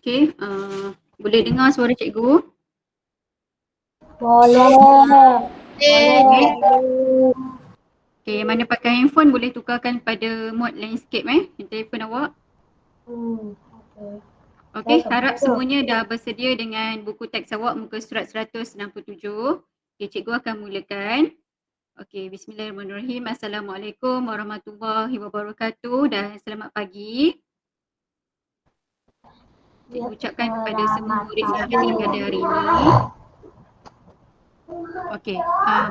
Okey, boleh dengar suara cikgu? Boleh. Boleh. Okey, yang mana pakai handphone boleh tukarkan pada mode landscape telefon awak. Okey. Okey, Baik, harap betul. semuanya dah bersedia dengan buku teks awak muka surat 167. Okey, cikgu akan mulakan. Okey, bismillahirrahmanirrahim. Assalamualaikum warahmatullahi wabarakatuh dan selamat pagi. Cikgu ucapkan kepada semua murid sekalian pada hari ini. Okey,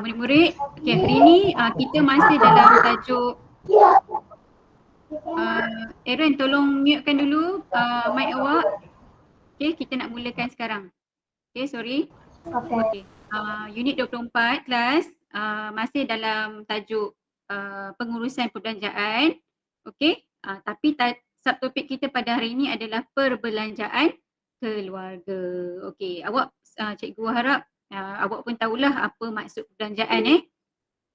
murid-murid, okey, hari ini kita masih dalam tajuk Aaron, tolong mutekan dulu mic awak. Okey, kita nak mulakan sekarang. Okey, sorry. Okey. Okey, unit 24 kelas masih dalam tajuk pengurusan perbelanjaan. Okey, tapi subtopik kita pada hari ini adalah perbelanjaan keluarga. Okey, awak cikgu harap awak pun tahulah apa maksud perbelanjaan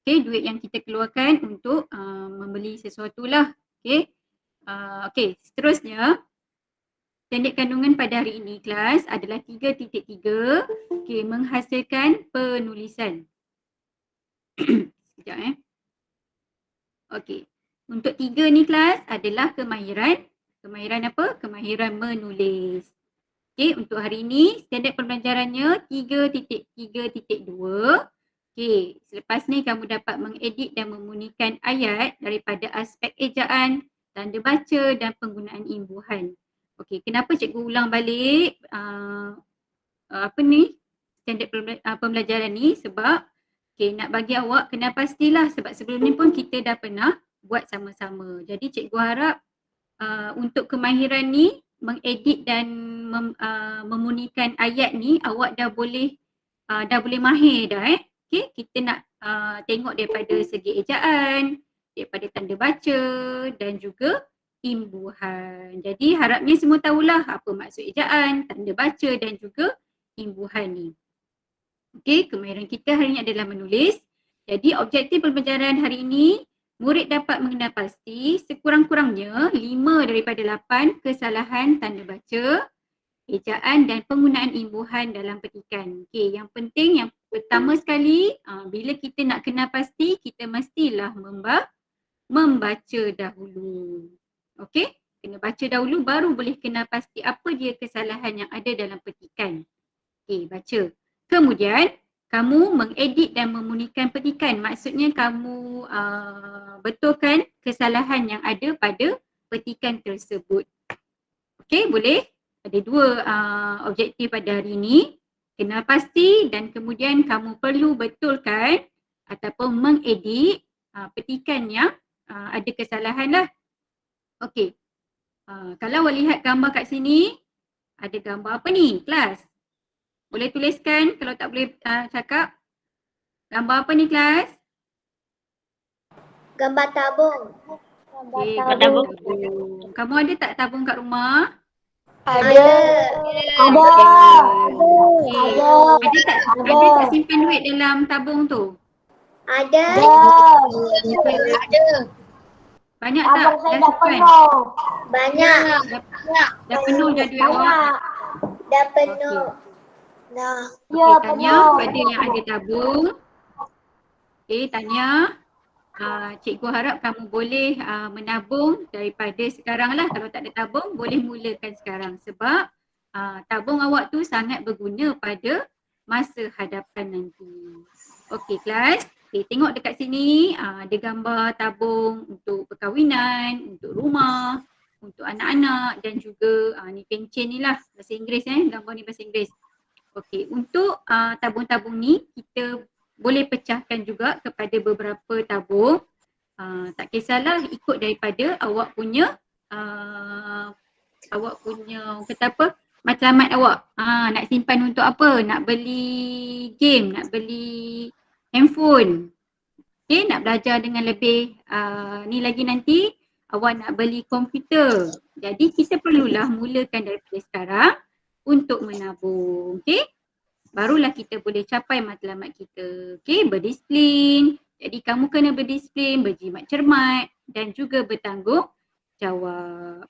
Okey, duit yang kita keluarkan untuk membeli sesuatu lah. Okey. Okey, seterusnya standard kandungan pada hari ini kelas adalah 3.3. Okey, menghasilkan penulisan. Sekejap Okey. Untuk 3 ni kelas adalah kemahiran. Kemahiran apa? Kemahiran menulis. Okey, untuk hari ini standard pembelajarannya 3.3.2. Okey, selepas ni kamu dapat mengedit dan memunikan ayat daripada aspek ejaan, tanda baca dan penggunaan imbuhan. Okey, kenapa cikgu ulang balik standard pembelajaran ni sebab nak bagi awak kena pastilah sebab sebelum ni pun kita dah pernah buat sama-sama. Jadi cikgu harap untuk kemahiran ni mengedit dan memunikan ayat ni awak dah boleh mahir dah Okey, kita nak tengok daripada segi ejaan, daripada tanda baca dan juga imbuhan. Jadi harapnya semua tahulah apa maksud ejaan, tanda baca dan juga imbuhan ni. Okey, kemahiran kita hari ini adalah menulis. Jadi objektif pembelajaran hari ini, murid dapat mengenal pasti sekurang-kurangnya 5 daripada 8 kesalahan tanda baca, ejaan dan penggunaan imbuhan dalam petikan. Okey, yang penting yang pertama sekali bila kita nak kenal pasti, kita mestilah membaca dahulu. Okey, kena baca dahulu baru boleh kenal pasti apa dia kesalahan yang ada dalam petikan. Okey, baca. Kemudian kamu mengedit dan memunikan petikan. Maksudnya kamu betulkan kesalahan yang ada pada petikan tersebut. Okey, boleh? Ada 2 objektif pada hari ini. Kenal pasti dan kemudian kamu perlu betulkan ataupun mengedit petikan yang ada kesalahan lah. Okey, kalau awak lihat gambar kat sini, ada gambar apa ni kelas? Boleh tuliskan kalau tak boleh cakap. Gambar apa ni kelas? Gambar tabung. Okay, gambar tabung. Kamu ada tak tabung kat rumah? Ada. Okay. Ada tak simpan duit dalam tabung tu? Ada. Banyak tak? Dah simpan? Banyak. Dah penuh dah duit awak? Dah penuh. Dah. Okay, tanya pada yang ada tabung. Okay, tanya. Cikgu harap kamu boleh menabung daripada sekarang lah. Kalau tak ada tabung, boleh mulakan sekarang. Sebab tabung awak tu sangat berguna pada masa hadapan nanti. Okey kelas. Okay, tengok dekat sini ada gambar tabung untuk perkahwinan, untuk rumah, untuk anak-anak dan juga ni pencen ni lah bahasa Inggeris gambar ni bahasa Inggeris. Okey, untuk tabung-tabung ni kita boleh pecahkan juga kepada beberapa tabung. Tak kisahlah ikut daripada awak punya kata apa, matlamat awak. Nak simpan untuk apa? Nak beli game, nak beli handphone. Okay, nak belajar dengan lebih ni lagi nanti awak nak beli komputer. Jadi kita perlulah mulakan daripada sekarang untuk menabung. Okay, barulah kita boleh capai matlamat kita. Okay, berdisiplin. Jadi kamu kena berdisiplin, berjimat cermat dan juga bertanggungjawab.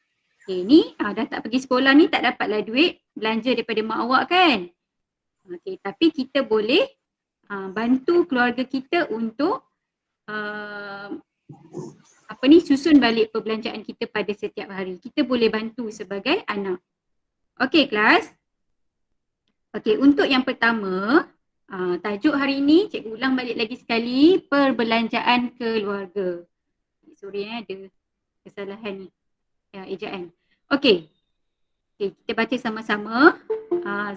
Okey, ni dah tak pergi sekolah ni tak dapatlah duit belanja daripada mak awak kan? Okey, tapi kita boleh bantu keluarga kita untuk susun balik perbelanjaan kita pada setiap hari. Kita boleh bantu sebagai anak. Okey kelas. Okey, untuk yang pertama, tajuk hari ini cikgu ulang balik lagi sekali, perbelanjaan keluarga. Sorry ada kesalahan ni, ejaan. Okey, kita baca sama-sama.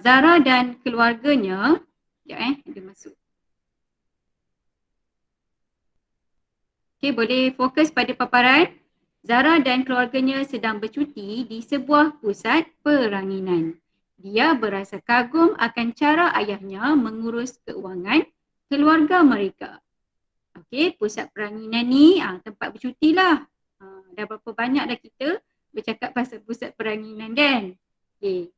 Zara dan keluarganya, sekejap ada masuk. Okey, boleh fokus pada paparan. Zara dan keluarganya sedang bercuti di sebuah pusat peranginan. Dia berasa kagum akan cara ayahnya mengurus keuangan keluarga mereka. Okey, pusat peranginan ni tempat bercuti lah. Dah berapa banyak dah kita bercakap pasal pusat peranginan kan? Okey,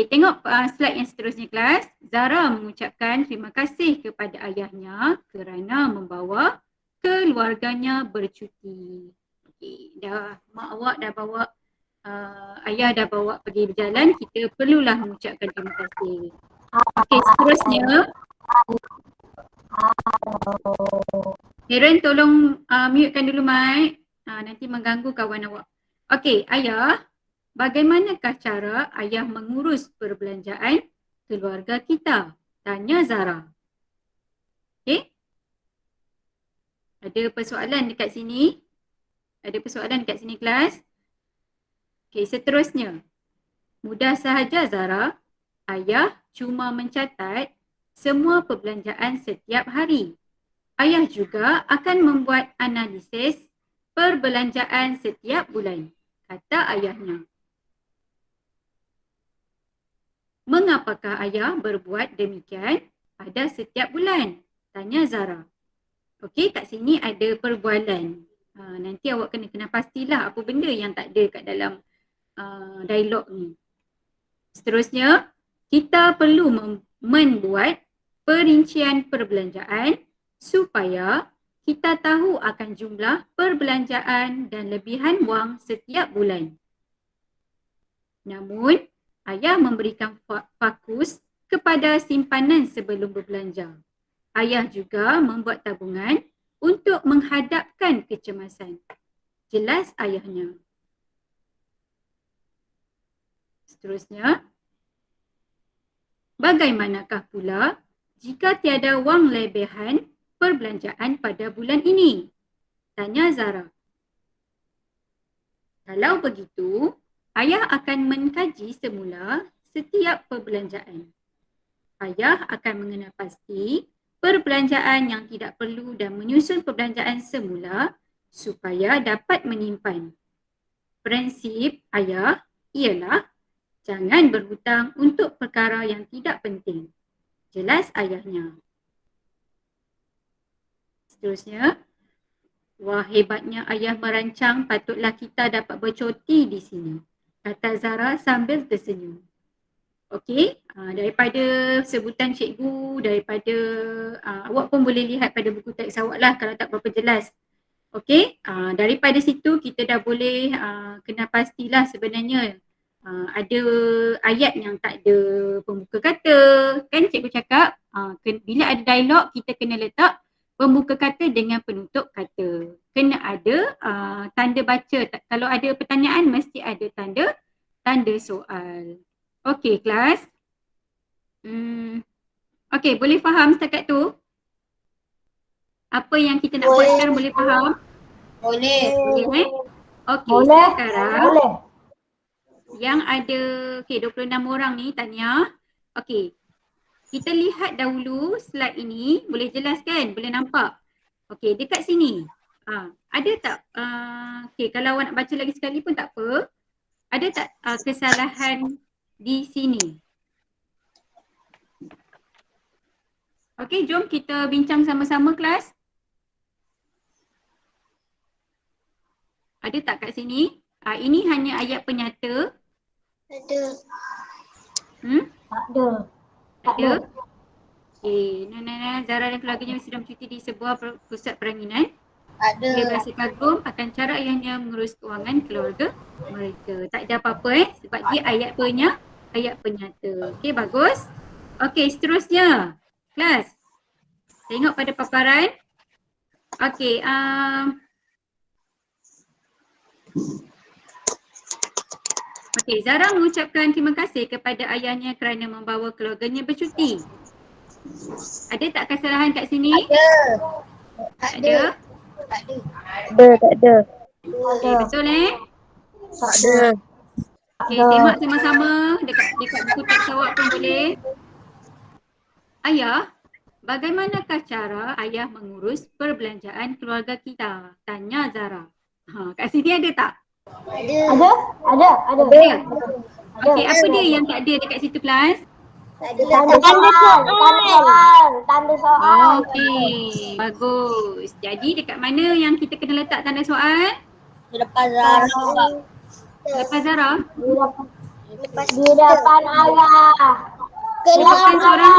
tengok slide yang seterusnya kelas. Zara mengucapkan terima kasih kepada ayahnya kerana membawa keluarganya bercuti. Okey, dah mak awak dah bawa, ayah dah bawa pergi berjalan, kita perlulah mengucapkan terima kasih. Okey, seterusnya. Parent tolong mutekan dulu mic, nanti mengganggu kawan awak. Okey, ayah, bagaimanakah cara ayah mengurus perbelanjaan keluarga kita? Tanya Zara. Okey? Ada persoalan dekat sini? Ada persoalan dekat sini kelas? Okey, seterusnya. Mudah sahaja Zara. Ayah cuma mencatat semua perbelanjaan setiap hari. Ayah juga akan membuat analisis perbelanjaan setiap bulan, kata ayahnya. Mengapakah ayah berbuat demikian pada setiap bulan? Tanya Zara. Okey, kat sini ada perbualan. Nanti awak kena pastilah apa benda yang tak ada kat dalam dialog ni. Seterusnya, kita perlu membuat perincian perbelanjaan supaya kita tahu akan jumlah perbelanjaan dan lebihan wang setiap bulan. Namun, ayah memberikan fokus kepada simpanan sebelum berbelanja. Ayah juga membuat tabungan untuk menghadapkan kecemasan. Jelas ayahnya. Seterusnya, bagaimanakah pula jika tiada wang lebihan perbelanjaan pada bulan ini? Tanya Zara. Kalau begitu, ayah akan mengkaji semula setiap perbelanjaan. Ayah akan mengenal pasti perbelanjaan yang tidak perlu dan menyusun perbelanjaan semula supaya dapat menyimpan. Prinsip ayah ialah jangan berhutang untuk perkara yang tidak penting. Jelas ayahnya. Seterusnya, wah hebatnya ayah merancang, patutlah kita dapat bercuti di sini, kata Zara sambil tersenyum. Okey, daripada sebutan cikgu, daripada awak pun boleh lihat pada buku teks awak lah kalau tak berapa jelas. Okey, daripada situ kita dah boleh kena pastilah sebenarnya ada ayat yang tak ada pembuka kata. Kan cikgu cakap bila ada dialog kita kena letak pembuka kata dengan penutup kata. Kena ada tanda baca. Kalau ada pertanyaan mesti ada tanda soal. Okey kelas. Okey, boleh faham setakat tu? Apa yang kita nak buat sekarang boleh faham? Boleh. Boleh Okey, Boleh. sekarang Boleh. yang ada 26 orang ni Tania. Okey. Kita lihat dahulu slide ini, boleh jelas kan? Boleh nampak? Okey, dekat sini. Ada tak okey, kalau awak nak baca lagi sekali pun tak apa. Ada tak kesalahan di sini? Okey, jom kita bincang sama-sama kelas. Ada tak kat sini? Ini hanya ayat penyata. Ada. Tak ada. Ada? Okey, Nana, Zara dan keluarganya sedang bercuti di sebuah pusat peranginan. Ada. Dia berasa kagum akan cara ayahnya mengurus kewangan keluarga mereka. Tak ada apa-apa sebab dia ayat penyata. Okey, bagus. Okey, seterusnya. Kelas. Tengok pada paparan. Okey, okey, Zara mengucapkan terima kasih kepada ayahnya kerana membawa keluarganya bercuti. Ada tak kesalahan kat sini? Ada. Tak ada? Tak ada. Tak ada. Okey, betul Tak ada. Okey, semak sama-sama dekat buku teks awak pun boleh. Ayah, bagaimanakah cara ayah mengurus perbelanjaan keluarga kita? Tanya Zara. Kat sini ada tak? Ada. Ada. Ada. Okey, apa dia yang tak ada dekat situ kelas? Tak ada. Tanda soal. Okey, bagus. Jadi dekat mana yang kita kena letak tanda soal? Lepas Zara. Lepas Zara? Lepas Di depan ayah. Sebutkan seorang.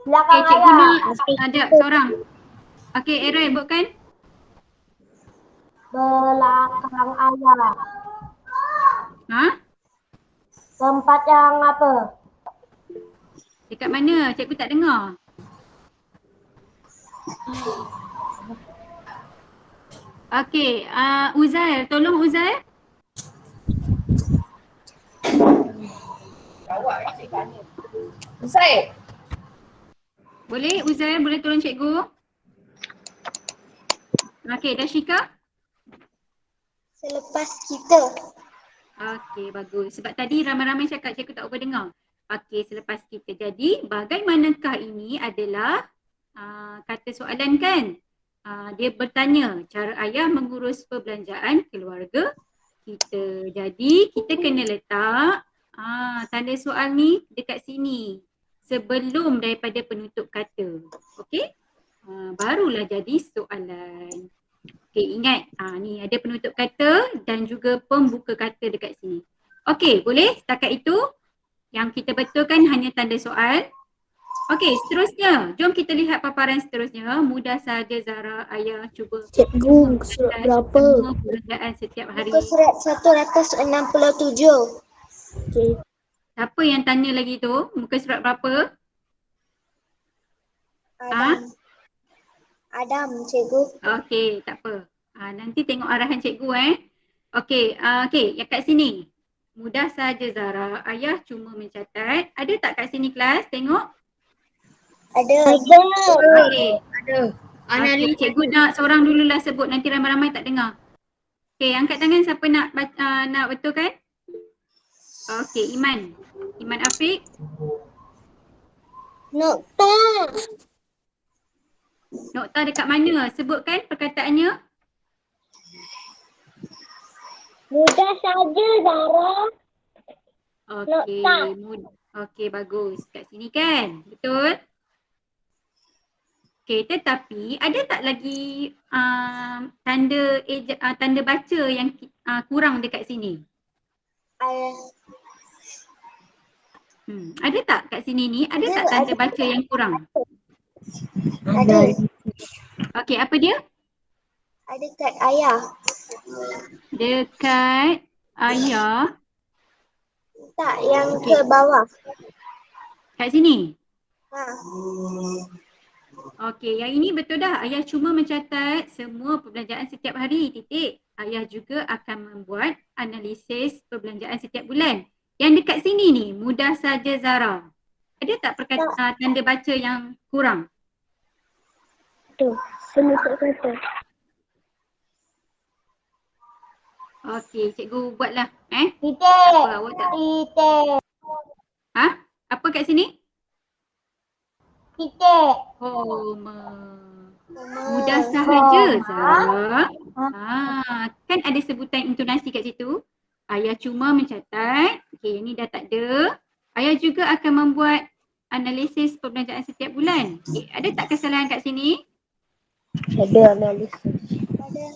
Belakang Cikgu ayah. nak ajak seorang. Okey, Aaron, buatkan. Belakang ayah. Ha? Tempat yang apa? Dekat mana? Cikgu tak dengar. Okey, Uzair, tolong Uzair. Saya. Boleh Uzair, boleh tolong cikgu? Okey, Dashika? Selepas kita. Okey, bagus. Sebab tadi ramai-ramai cakap cikgu tak apa dengar. Okey, selepas kita. Jadi, bagaimanakah ini adalah kata soalan kan? Dia bertanya cara ayah mengurus perbelanjaan keluarga kita. Jadi, kita kena letak tanda soal ni dekat sini. Sebelum daripada penutup kata. Okey? Barulah jadi soalan. Okey, ingat ni ada penutup kata dan juga pembuka kata dekat sini. Okey, boleh? Setakat itu yang kita betulkan hanya tanda soal. Okey, seterusnya. Jom kita lihat paparan seterusnya. Mudah saja Zara, ayah cuba Cikgu, surat berapa? semua perbelanjaan setiap hari. Muka surat 167. Siapa yang tanya lagi tu? Muka surat berapa? Adam, cikgu. Okey, tak apa. Nanti tengok arahan cikgu Okey, okey, yang kat sini. Mudah saja Zara, ayah cuma mencatat. Ada tak kat sini kelas? Tengok. Ada. Okey. Ada. Okey, cikgu nak seorang dululah sebut, nanti ramai-ramai tak dengar. Okey, angkat tangan siapa nak betulkan? Okey, Iman. Iman Afiq. Nokta. Nokta dekat mana? Sebutkan perkataannya. Mudah saja, Zara. Okey, okey, bagus. Kat sini kan? Betul? Okey, tetapi ada tak lagi tanda baca yang kurang dekat sini? Ada tak kat sini ni? Ada tak tanda baca yang kurang? Ada. Okey, apa dia? Ada kat ayah. Dekat ayah. Tak, yang ke bawah. Kat sini? Ha. Okey, yang ini betul dah. Ayah cuma mencatat semua perbelanjaan setiap hari, titik. Ayah juga akan membuat analisis perbelanjaan setiap bulan. Yang dekat sini ni, mudah saja Zara. Ada tak tanda baca yang kurang? Tu, penutup kata. Okey, cikgu buatlah. Titik. Apa awak tak? Titik. Apa kat sini? Titik. Mudah sahaja Zara. Kan ada sebutan intonasi kat situ. Ayah cuma mencatat. Okey, ini dah tak ada. Ayah juga akan membuat analisis perbelanjaan setiap bulan. Okay, ada tak kesalahan kat sini? Ada analisis. Ada.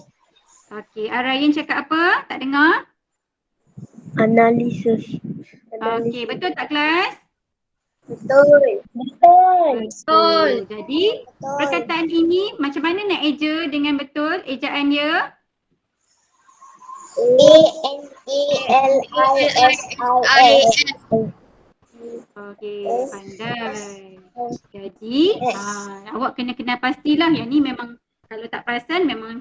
Okey, Arayan cakap apa? Tak dengar? Analisis. Okey, betul tak kelas? Betul. Betul. Jadi Betul. perkataan ini macam mana nak eja dengan betul ejaan dia? ANALISIS. Okey, pandai. Jadi awak kena kenal pastilah yang ni memang kalau tak perasan memang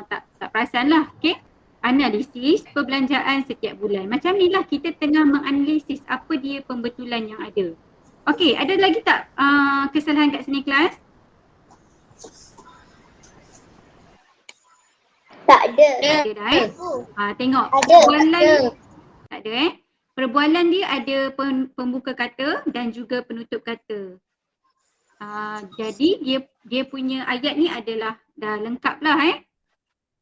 tak perasan lah. Okey. Analisis perbelanjaan setiap bulan. Macam ni lah kita tengah menganalisis apa dia pembetulan yang ada. Okey, ada lagi tak kesalahan kat sini kelas? Tak ada. Tak ada dah tengok. Ada. Perbualan tak ada Perbualan dia ada pembuka kata dan juga penutup kata. Jadi dia punya ayat ni adalah dah lengkap lah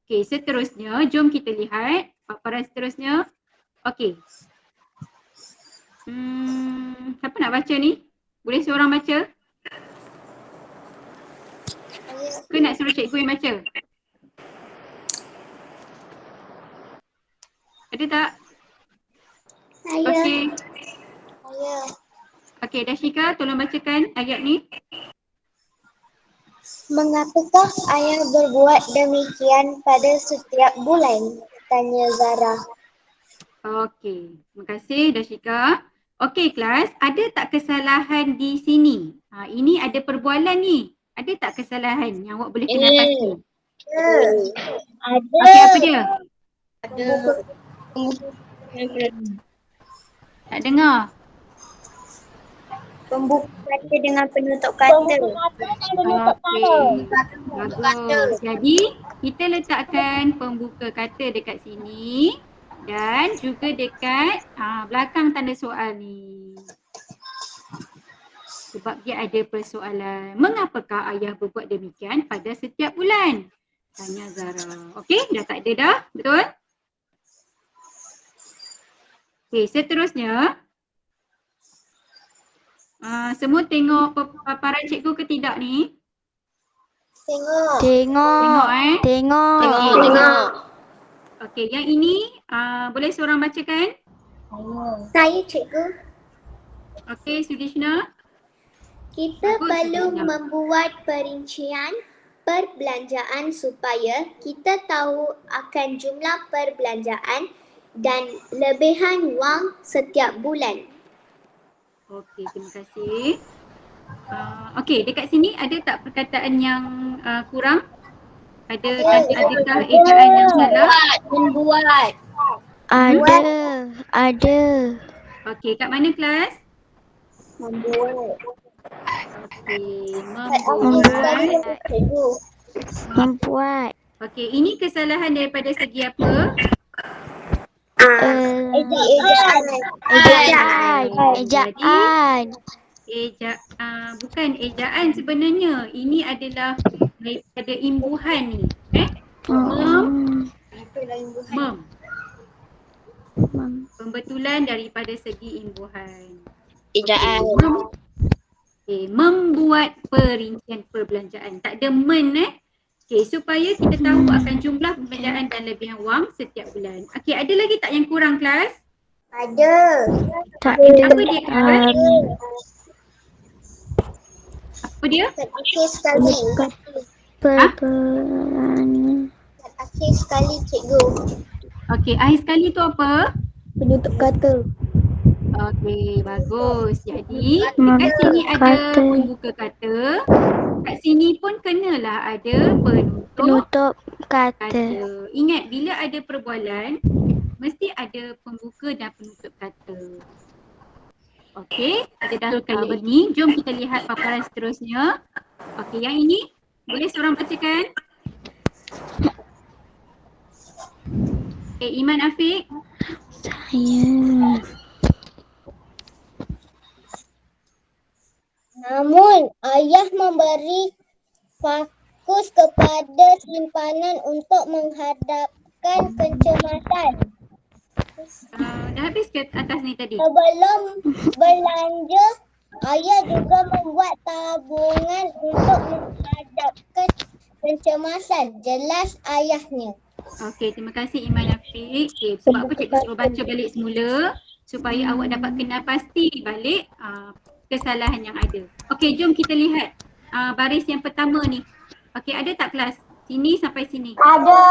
Okey, seterusnya jom kita lihat paparan seterusnya. Okey. Siapa nak baca ni? Boleh seorang baca? Ke nak suruh cikgu yang baca? Ada tak? Saya. Okey. Saya. Okey, Dashika tolong bacakan ayat ni. Mengapakah ayah berbuat demikian pada setiap bulan? Tanya Zara. Okey, terima kasih Dashika. Okey kelas, ada tak kesalahan di sini? Ini ada perbualan ni. Ada tak kesalahan yang awak boleh kenal pasti? Ada. Okey, apa dia? Ada. Tak dengar. Pembuka kata dengan penutup kata. Okey, bagus. Jadi, kita letakkan pembuka kata dekat sini dan juga dekat belakang tanda soal ni. Sebab dia ada persoalan. Mengapakah ayah berbuat demikian pada setiap bulan? Tanya Zara. Okey, dah tak ada dah. Betul? Okey, seterusnya. Semua tengok paparan cikgu ke tidak ni? Tengok. Tengok Okey. Tengok. Okey, yang ini boleh seorang bacakan? Saya cikgu. Okey, Sudishna. Kita Bagus, perlu Sudishna. membuat perincian perbelanjaan supaya kita tahu akan jumlah perbelanjaan dan lebihan wang setiap bulan. Okey, terima kasih. Okey, dekat sini ada tak perkataan yang kurang? Adakah ejaan yang salah? Membuat. Ada. Okey, kat mana kelas? Membuat. Okey, Membuat. Cikgu. Membuat. Okey, ini kesalahan daripada segi apa? Ejaan. Bukan ejaan sebenarnya. Ini adalah daripada imbuhan ni. Mem. Pembetulan daripada segi imbuhan. Ejaan. Okey, membuat perincian perbelanjaan. Tak ada men Okey, supaya kita tahu akan jumlah perbelanjaan dan lebihan wang setiap bulan. Okey, ada lagi tak yang kurang kelas? Ada. Tak ada. Apa dia kelas? Apa dia? Terakhir sekali. Terakhir sekali cikgu. Okey, akhir sekali tu apa? Penutup kata. Okey, bagus. Jadi, dekat sini ada pembuka kata. Kat sini pun kenalah ada penutup kata. Ingat, bila ada perbualan, mesti ada pembuka dan penutup kata. Okey, kita dah kali ini. Jom kita lihat paparan seterusnya. Okey, yang ini boleh seorang bacakan? Iman Afiq. Namun, ayah memberi fokus kepada simpanan untuk menghadapkan pencemaran. Dah habis ke atas ni tadi? Sebelum belanja, ayah juga membuat tabungan untuk menghadapkan pencemaran. Jelas ayahnya. Okey, terima kasih Iman Afiq. Okay, sebab apa cikgu suruh baca balik semula supaya awak dapat kenal pasti balik kesalahan yang ada. Okey, jom kita lihat baris yang pertama ni. Okey, ada tak kelas? Sini sampai sini. Ada.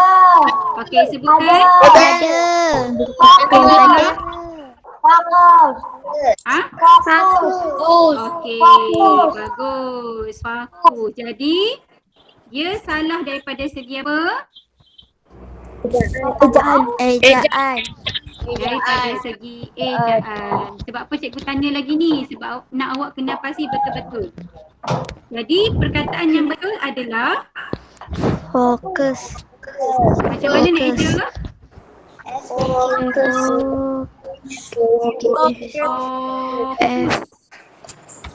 Okey, sebutkan. Ada. Sebutlah. Bagus. Ah? Bagus. Okey, bagus. Fakus. Jadi, dia salah daripada segi apa? Ejaan. Daripada segi ejaan. Sebab apa cikgu tanya lagi ni? Sebab nak awak kena pasti betul-betul. Jadi, perkataan yang betul adalah Fokus. macam mana nak eja? Fokus.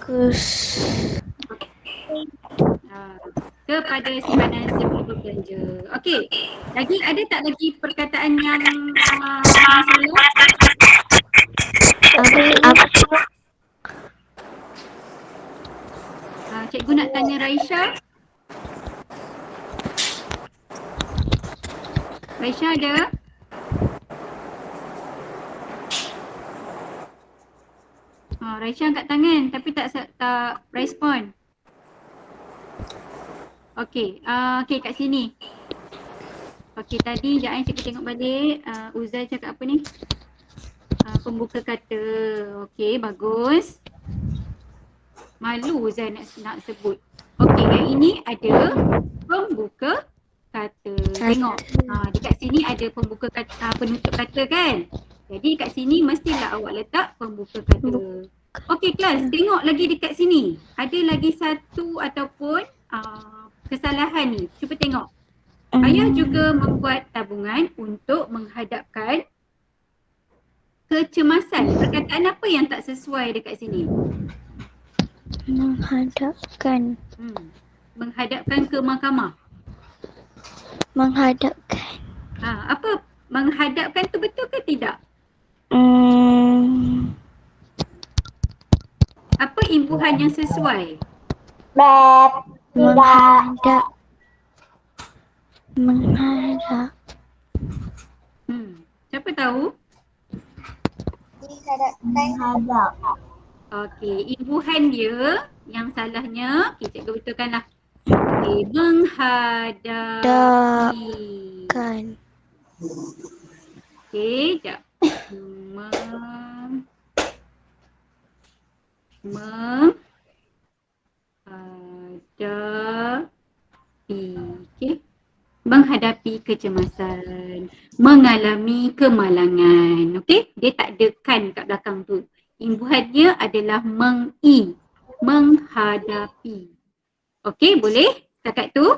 Fokus. Kepada simpanan sebelum bekerja. Okey. Lagi ada tak lagi perkataan yang salah? Cikgu nak tanya Raisha. Raisha ada? Raisha angkat tangan tapi tak respon. Okey, okey kat sini. Okey, tadi sekejap cikgu tengok balik. Uzai cakap apa ni? Pembuka kata. Okey, bagus. Malu Uzai nak sebut. Okey, yang ini ada pembuka kata. Tengok, dekat sini ada pembuka kata, penutup kata kan? Jadi kat sini mestilah awak letak pembuka kata. Okey kelas, tengok lagi dekat sini. Ada lagi satu ataupun kesalahan ni. Cuba tengok. Ayah juga membuat tabungan untuk menghadapkan kecemasan. Perkataan apa yang tak sesuai dekat sini? Menghadapkan. Menghadapkan ke mahkamah. Menghadapkan. Apa? Menghadapkan tu betul ke tidak? Apa imbuhan yang sesuai? Menghadap. Menghadap. Siapa tahu? Menghadap. Okey, imbuhan dia yang salahnya, cikgu betulkanlah. Okey, menghadapi. Kan. Okey, sekejap. Okey. Menghadapi kecemasan, mengalami kemalangan. Okey, dia tak ada kan kat belakang tu. Imbuhannya adalah menghadapi. Okey, boleh? Setakat tu?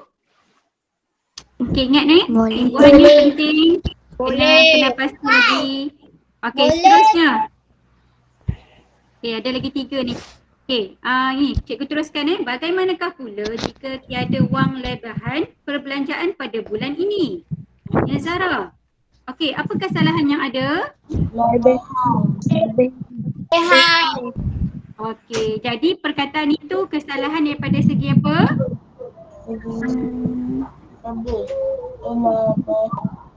Okey, ingat ni? Imbuhannya penting. Kena pasti lagi. Okey, seterusnya. Okey, ada lagi 3 ni. Okey, ni cikgu teruskan bagaimanakah pula jika tiada wang lebihan perbelanjaan pada bulan ini? Tanya Zara. Okey, apa kesalahan yang ada? Lebihan. Okey, jadi perkataan itu kesalahan daripada segi apa?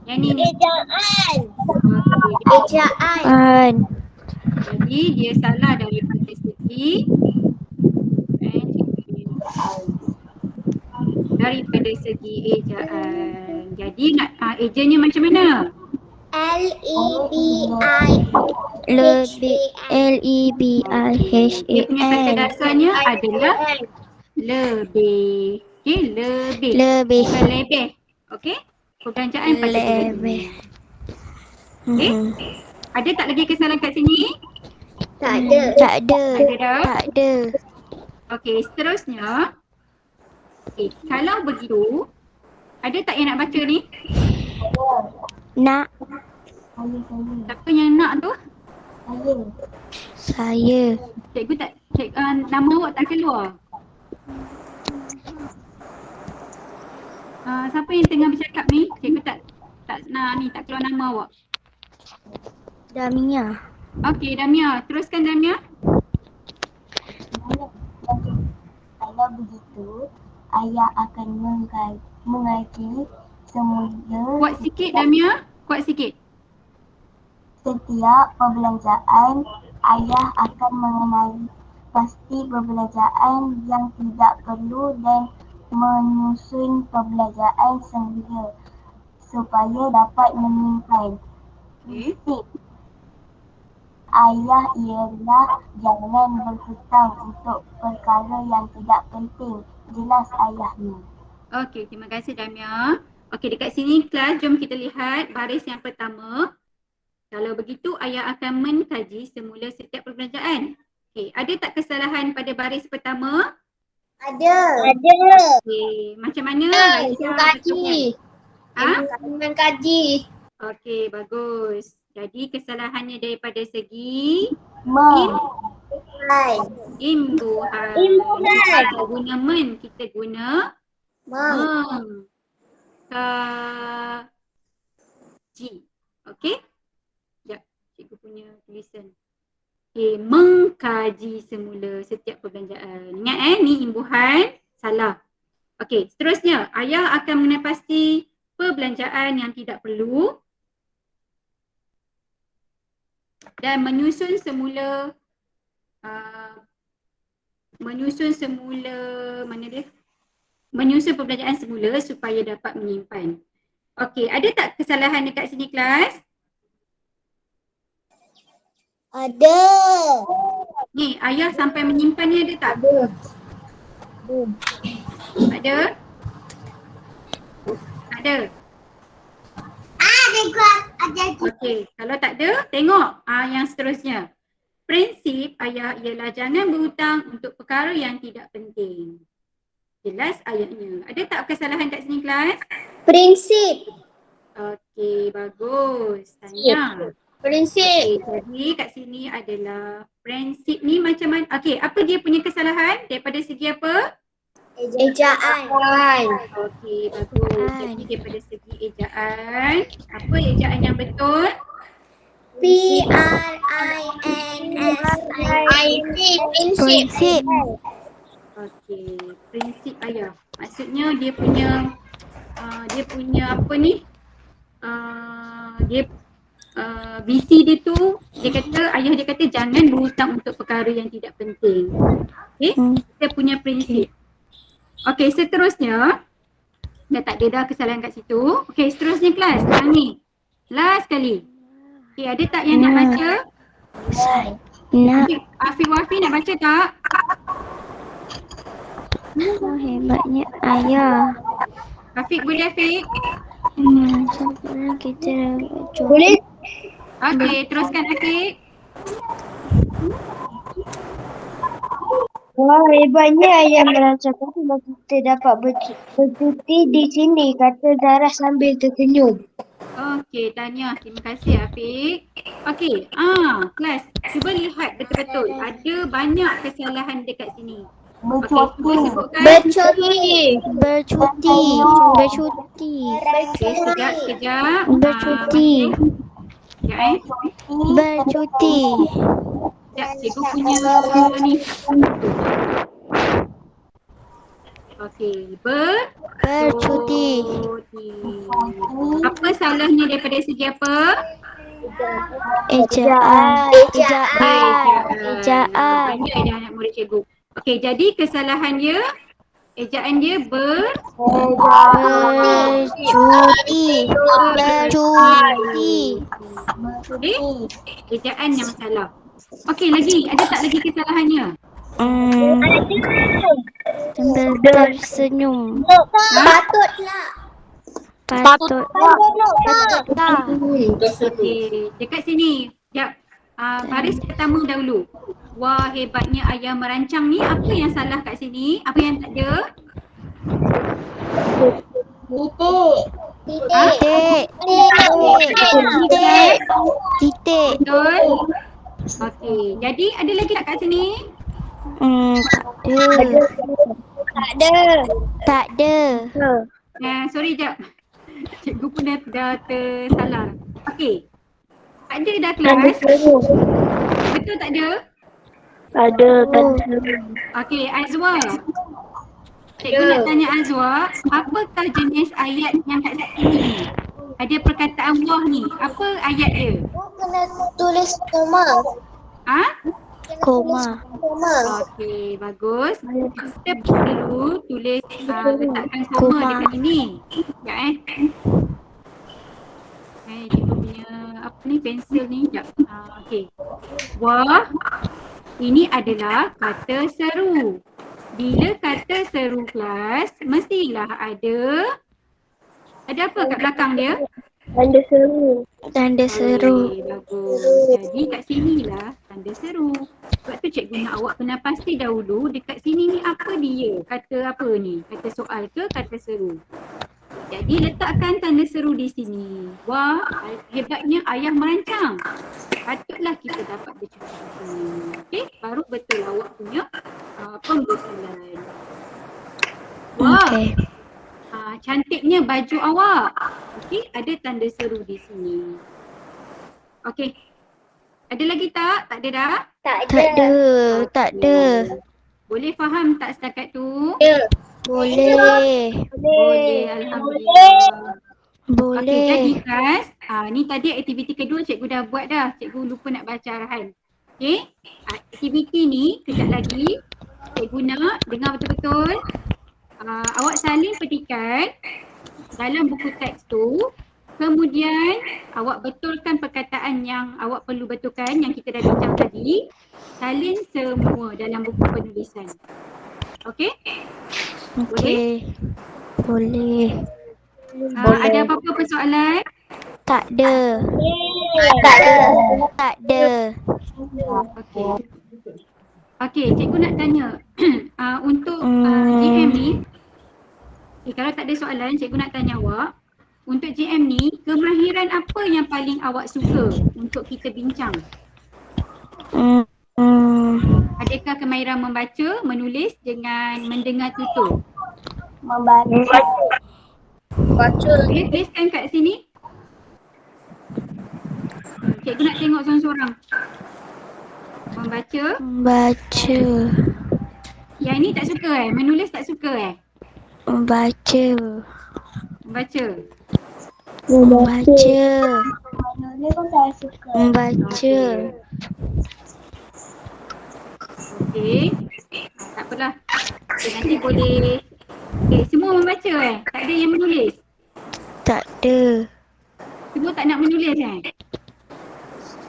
Yang ni. Ejaan. Okey. Ejaan. Jadi dia salah daripada segi ejaan. Jadi nak ejanya macam mana? L-E-B-I-H-A-N. Dia punya kata dasarnya adalah lebih. Okey, lebih. Bukan lebih. Okey? Perbelanjaan pada bulan ini. Okey? Ada tak lagi kesalahan kat sini? Tak ada. Ada dah? Tak ada. Okey, seterusnya. Okey, kalau begitu, ada tak yang nak baca ni? Nak. Siapa yang nak tu? Saya. Cikgu tak, nama awak tak keluar. Siapa yang tengah bercakap ni? Cikgu tak keluar nama awak. Damia. Okey, Damia. Teruskan Damia. Kalau begitu, ayah akan mengaji semula. Kuat sikit Damia. Kuat sikit. Setiap perbelanjaan, ayah akan pasti pembelajaran yang tidak perlu dan menyusun pembelajaran semula supaya dapat menyimpan. Okey. Prinsip ayah ialah jangan berhutang untuk perkara yang tidak penting. Jelas ayahnya. Okey, terima kasih Damia. Okey, dekat sini kelas, jom kita lihat baris yang pertama. Kalau begitu, ayah akan mengkaji semula setiap perbelanjaan. Okey, ada tak kesalahan pada baris pertama? Ada. Okey, macam mana? Suruh kaji. Dengan kaji. Okey, bagus. Jadi kesalahannya daripada segi Hai. imbuhan. Imbuhan. Kita tak guna men, kita guna Mem. mengkaji. Okey? Sekejap, cikgu punya tulisan. Okey, mengkaji semula setiap perbelanjaan. Ingat ni imbuhan, salah. Okey, seterusnya ayah akan menepasti perbelanjaan yang tidak perlu dan menyusun semula mana dia? Menyusun perbelanjaan semula supaya dapat menyimpan. Okey, ada tak kesalahan dekat sini kelas? Ada. Ni, ayah sampai menyimpan ni ada tak? Ada? Ada? Ada. Okey, kalau tak ada, tengok yang seterusnya. Prinsip ayah ialah jangan berhutang untuk perkara yang tidak penting. Jelas ayatnya. Ada tak kesalahan kat sini kelas? Prinsip. Okey, bagus. Tanya. Prinsip. Okey, jadi kat sini adalah prinsip ni macam mana? Okey, apa dia punya kesalahan daripada segi apa? Ejaan. Okey, bagus. Jadi daripada segi ejaan, apa ejaan yang betul? Prinsip. Okey, prinsip ayah. Maksudnya dia punya apa ni? Visi dia tu, ayah dia kata jangan berhutang untuk perkara yang tidak penting. Okey, kita punya prinsip. Okey, seterusnya dah tak ada dah kesalahan kat situ. Okey, seterusnya kelas. Yang ni. Last sekali. Okey, ada tak yang nak baca? Nak. Okay, Afiq Wafi nak baca tak? Oh, hebatnya ayah. Afiq boleh Afiq? Sekarang kita baca. Boleh? Okey, teruskan Afiq. Wah, hebatnya ayah merancangkan sebab kita dapat bercuti di sini, kata Zara sambil tersenyum. Okey, tahniah. Terima kasih Afiq. Okey, kelas, cuba lihat betul-betul. Ada banyak kesalahan dekat sini. Okey, cuba sebutkan. Bercuti. Bercuti. Okey, sekejap. Bercuti. Sekejap Bercuti. Sekejap, cikgu punya ni. Okey, Bercuti. Apa salahnya daripada segi apa? Ejaan. Banyak ejaan anak murid cikgu. Okey, jadi kesalahan dia, ejaan dia Bercuti. Okey, ejaan yang salah. Okey, lagi, ada tak lagi kesalahannya? Sambil tersenyum. Patut. Okey, dekat sini. Sekejap. Baris pertama dahulu. Wah, hebatnya ayah merancang ni. Apa yang salah kat sini? Apa yang tak ada? Titik. Betul? Okey, jadi ada lagi tak kat sini? Tak ada. Sorry jap. Cikgu pun dah tersalah. Okey. Ada dah kelas? Betul tak ada? Ada. Okey, Azwa. Cikgu nak tanya Azwa, apakah jenis ayat yang kat sini? Ada perkataan wah ni. Apa ayat dia? Kena tulis nama. Koma. Okey, bagus. Kita perlu tulis letakkan koma Koma. dekat sini. Sekejap cikgu punya apa ni pensel ni. Sekejap. Okey. Wah, ini adalah kata seru. Bila kata seru kelas, mestilah ada apa kat belakang dia? Tanda seru. Okey, bagus. Jadi kat sinilah tanda seru. Sebab tu cikgu nak awak kena pasti dahulu dekat sini ni apa dia? Kata apa ni? Kata soal ke kata seru? Jadi letakkan tanda seru di sini. Wah, hebatnya ayah merancang. Patutlah kita dapat bercuti di sini. Okey, baru betul awak punya pembetulan. Wah, Okey. cantiknya baju awak. Okey, ada tanda seru di sini. Okey. Ada lagi tak? Tak ada dah? Tak ada. Tak ada. Boleh faham tak setakat tu? Boleh. Boleh, alhamdulillah. Okey, Boleh. jadi guys, ni tadi aktiviti kedua cikgu dah buat dah. Cikgu lupa nak baca arahan. Okey, aktiviti ni kejap lagi cikgu nak dengar betul-betul. Awak saling petikan dalam buku teks tu. Kemudian awak betulkan perkataan yang awak perlu betulkan yang kita dah bincang tadi. Salin semua dalam buku penulisan. Okey? Okey. Boleh. Ada apa-apa persoalan? Tak ada. Tak ada. Okey. Okey, cikgu nak tanya. Untuk GM ni, kalau tak ada soalan, cikgu nak tanya awak. Untuk GM ni, kemahiran apa yang paling awak suka untuk kita bincang? Adakah kemahiran membaca, menulis dengan mendengar tutur? Membaca. Boleh tuliskan kat sini? Cikgu nak tengok seorang-seorang. Membaca. Membaca. Yang ni tak suka menulis tak suka Membaca. Membaca. Membaca. Membaca. Okey. Tak apalah. Okay, nanti boleh. Okey, semua membaca tak ada yang menulis? Tak ada. Semua tak nak menulis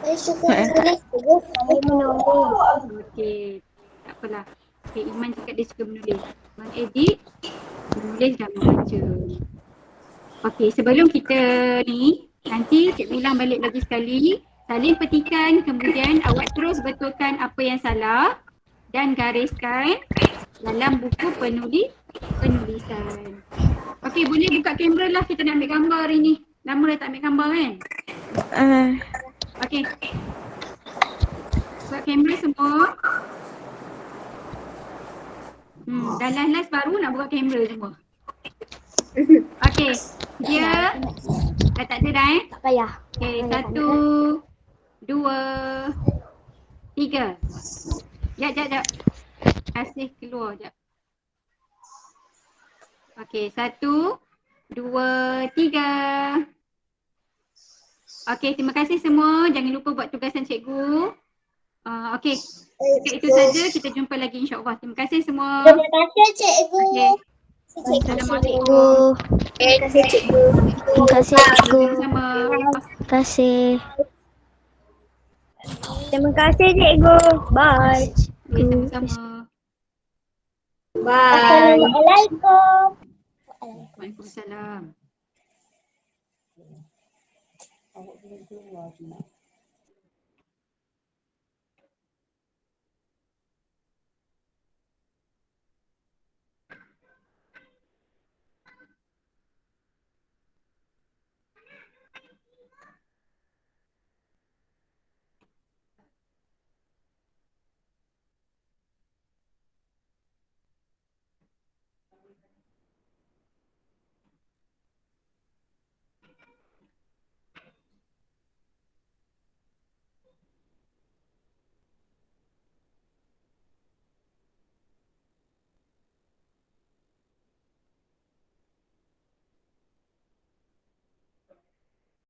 Saya suka menulis. Saya menulis. Okey. Tak apalah. Okey, Iman cakap dia suka menulis. Mengedit, menulis dan membaca. Okey, sebelum kita ni, nanti cikgu ulang balik lagi sekali. Saling petikan, kemudian awak terus betulkan apa yang salah dan gariskan dalam buku penulisan. Okey, boleh buka kamera lah, kita nak ambil gambar hari ni. Lama dah tak ambil gambar kan? Okey. Buka kamera semua. Dan last baru nak buka kamera semua. Okey. Dia dah tak ada dah Tak payah. Okey, 1, 2, 3. Jap. Kasih keluar jap. Okey, 1, 2, 3. Okey, terima kasih semua. Jangan lupa buat tugasan cikgu. Okey, itu saja. Kita jumpa lagi insya-Allah. Terima kasih semua. Terima kasih cikgu. Okey. Assalamualaikum. Terima kasih cikgu. Terima kasih cikgu. Sama-sama. Terima kasih. Terima kasih cikgu. Bye. Okey, sama-sama. Bye. Assalamualaikum. Waalaikumsalam.